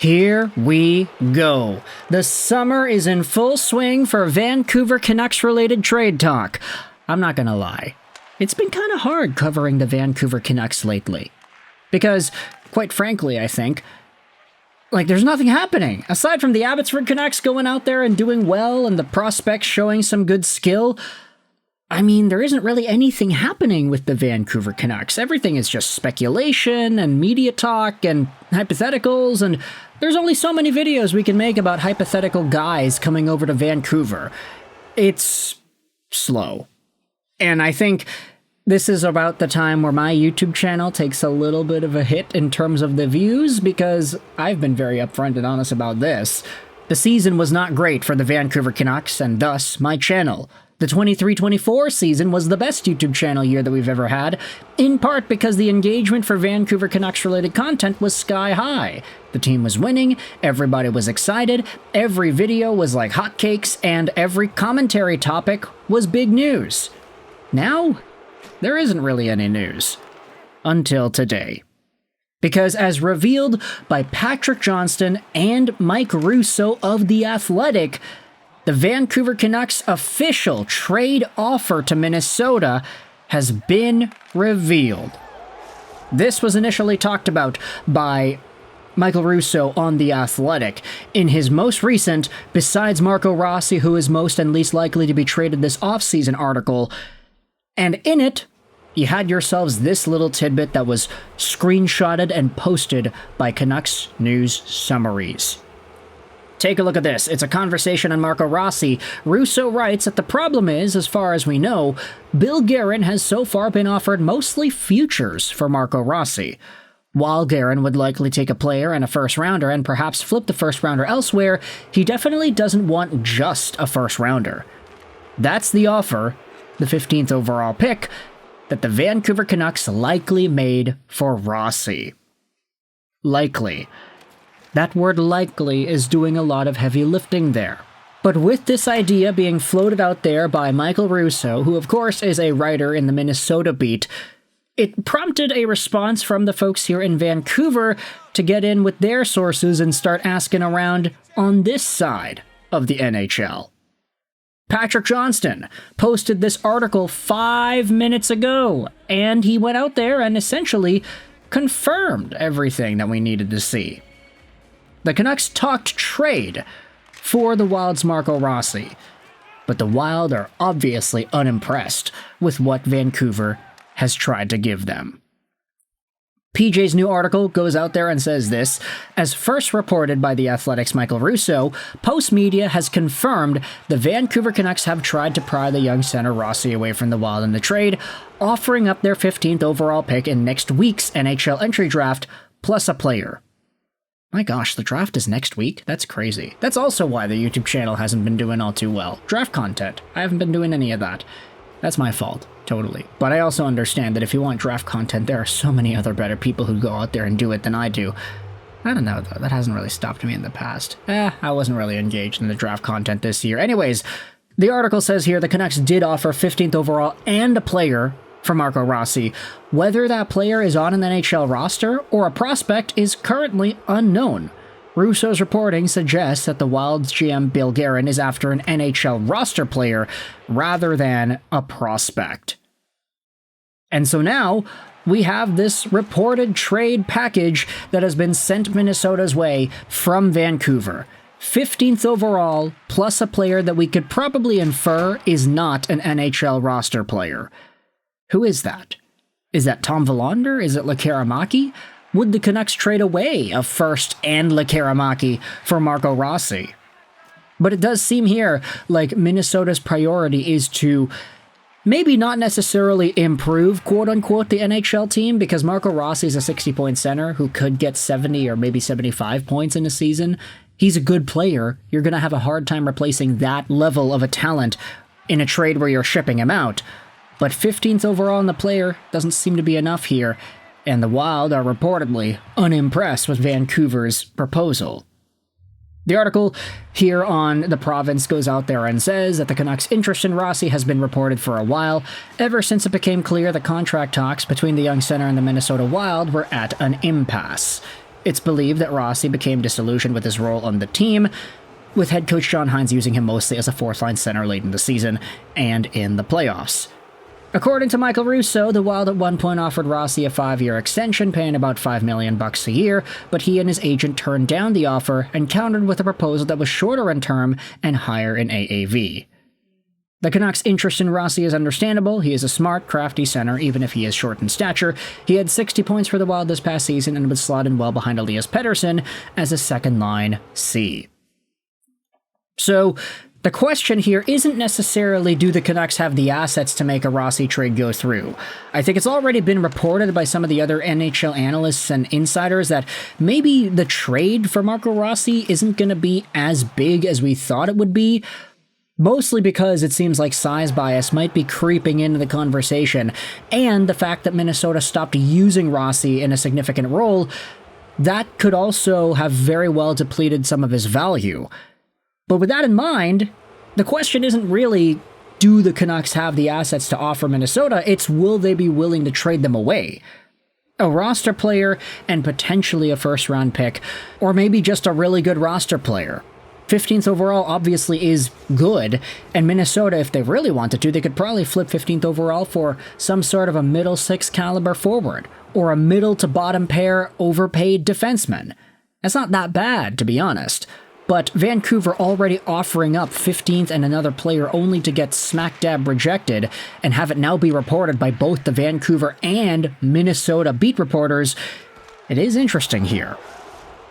Here we go. The summer is in full swing for Vancouver Canucks-related trade talk. I'm not gonna lie. It's been kind of hard covering the Vancouver Canucks lately. Because, quite frankly, I think, there's nothing happening. Aside from the Abbotsford Canucks going out there and doing well and the prospects showing some good skill, there isn't really anything happening with the Vancouver Canucks. Everything is just speculation and media talk and hypotheticals, and there's only so many videos we can make about hypothetical guys coming over to Vancouver. It's slow. And I think this is about the time where my YouTube channel takes a little bit of a hit in terms of the views, because I've been very upfront and honest about this. The season was not great for the Vancouver Canucks, and thus my channel. The 23-24 season was the best YouTube channel year that we've ever had, in part because the engagement for Vancouver Canucks-related content was sky high. The team was winning, everybody was excited, every video was like hotcakes, and every commentary topic was big news. Now, there isn't really any news. Until today. Because as revealed by Patrick Johnston and Mike Russo of The Athletic, the Vancouver Canucks' official trade offer to Minnesota has been revealed. This was initially talked about by Michael Russo on The Athletic in his most recent, besides Marco Rossi, who is most and least likely to be traded this offseason article, and in it, you had yourselves this little tidbit that was screenshotted and posted by Canucks News Summaries. Take a look at this. It's a conversation on Marco Rossi. Russo writes that the problem is, as far as we know, Bill Guerin has so far been offered mostly futures for Marco Rossi. While Guerin would likely take a player and a first-rounder and perhaps flip the first-rounder elsewhere, he definitely doesn't want just a first-rounder. That's the offer, the 15th overall pick, that the Vancouver Canucks likely made for Rossi. Likely. That word likely is doing a lot of heavy lifting there. But with this idea being floated out there by Michael Russo, who of course is a writer in the Minnesota beat, it prompted a response from the folks here in Vancouver to get in with their sources and start asking around on this side of the NHL. Patrick Johnston posted this article 5 minutes ago, and he went out there and essentially confirmed everything that we needed to see. The Canucks talked trade for the Wild's Marco Rossi, but the Wild are obviously unimpressed with what Vancouver has tried to give them. PJ's new article goes out there and says this: as first reported by The Athletic's Michael Russo, Post Media has confirmed the Vancouver Canucks have tried to pry the young center Rossi away from the Wild in the trade, offering up their 15th overall pick in next week's NHL Entry Draft, plus a player. My gosh, the draft is next week? That's crazy. That's also why the YouTube channel hasn't been doing all too well. Draft content. I haven't been doing any of that. That's my fault. Totally. But I also understand that if you want draft content, there are so many other better people who go out there and do it than I do. I don't know, though. That hasn't really stopped me in the past. I wasn't really engaged in the draft content this year. Anyways, the article says here the Canucks did offer 15th overall and a player for Marco Rossi. Whether that player is on an NHL roster or a prospect is currently unknown. Russo's reporting suggests that the Wild's GM Bill Guerin is after an NHL roster player rather than a prospect. And so now we have this reported trade package that has been sent Minnesota's way from Vancouver. 15th overall plus a player that we could probably infer is not an NHL roster player. Who is that? Is that Tom Willander? Is it Lekkerimaki? Would the Canucks trade away a first and Lekkerimaki for Marco Rossi? But it does seem here like Minnesota's priority is to maybe not necessarily improve, quote-unquote, the NHL team, because Marco Rossi is a 60-point center who could get 70 or maybe 75 points in a season. He's a good player. You're going to have a hard time replacing that level of a talent in a trade where you're shipping him out. But 15th overall in the player doesn't seem to be enough here, and the Wild are reportedly unimpressed with Vancouver's proposal. The article here on The Province goes out there and says that the Canucks' interest in Rossi has been reported for a while, ever since it became clear the contract talks between the young center and the Minnesota Wild were at an impasse. It's believed that Rossi became disillusioned with his role on the team, with head coach John Hines using him mostly as a fourth-line center late in the season and in the playoffs. According to Michael Russo, the Wild at one point offered Rossi a 5-year extension paying about $5 million a year, but he and his agent turned down the offer and countered with a proposal that was shorter in term and higher in AAV. The Canucks' interest in Rossi is understandable. He is a smart, crafty center, even if he is short in stature. He had 60 points for the Wild this past season and would slot in well behind Elias Pettersson as a second-line C. So, the question here isn't necessarily do the Canucks have the assets to make a Rossi trade go through. I think it's already been reported by some of the other NHL analysts and insiders that maybe the trade for Marco Rossi isn't going to be as big as we thought it would be, mostly because it seems like size bias might be creeping into the conversation, and the fact that Minnesota stopped using Rossi in a significant role, that could also have very well depleted some of his value. But with that in mind, the question isn't really, do the Canucks have the assets to offer Minnesota? It's, will they be willing to trade them away? A roster player and potentially a first-round pick, or maybe just a really good roster player. 15th overall obviously is good, and Minnesota, if they really wanted to, they could probably flip 15th overall for some sort of a middle six caliber forward, or a middle to bottom pair overpaid defenseman. That's not that bad, to be honest. But Vancouver already offering up 15th and another player only to get smack dab rejected and have it now be reported by both the Vancouver and Minnesota beat reporters, it is interesting here.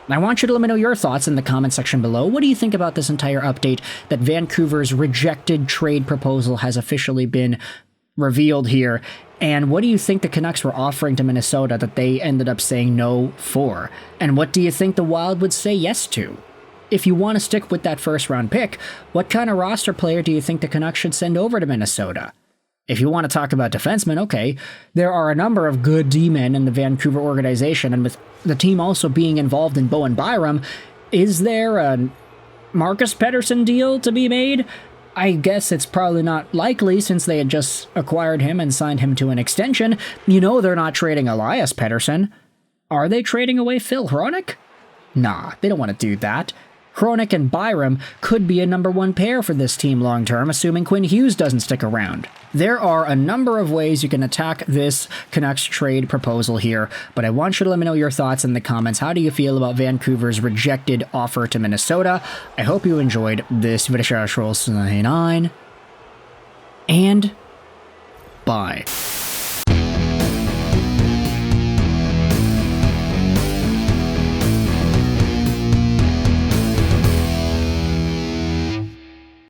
I want you to let me know your thoughts in the comment section below. What do you think about this entire update that Vancouver's rejected trade proposal has officially been revealed here? And what do you think the Canucks were offering to Minnesota that they ended up saying no for? And what do you think the Wild would say yes to? If you want to stick with that first-round pick, what kind of roster player do you think the Canucks should send over to Minnesota? If you want to talk about defensemen, okay, there are a number of good D-men in the Vancouver organization, and with the team also being involved in Bowen Byram, is there a Marcus Pettersson deal to be made? I guess it's probably not likely since they had just acquired him and signed him to an extension. You know they're not trading Elias Pettersson. Are they trading away Phil Hronek? Nah, they don't want to do that. Hronek and Byram could be a number one pair for this team long-term, assuming Quinn Hughes doesn't stick around. There are a number of ways you can attack this Canucks trade proposal here, but I want you to let me know your thoughts in the comments. How do you feel about Vancouver's rejected offer to Minnesota? I hope you enjoyed this video. And bye.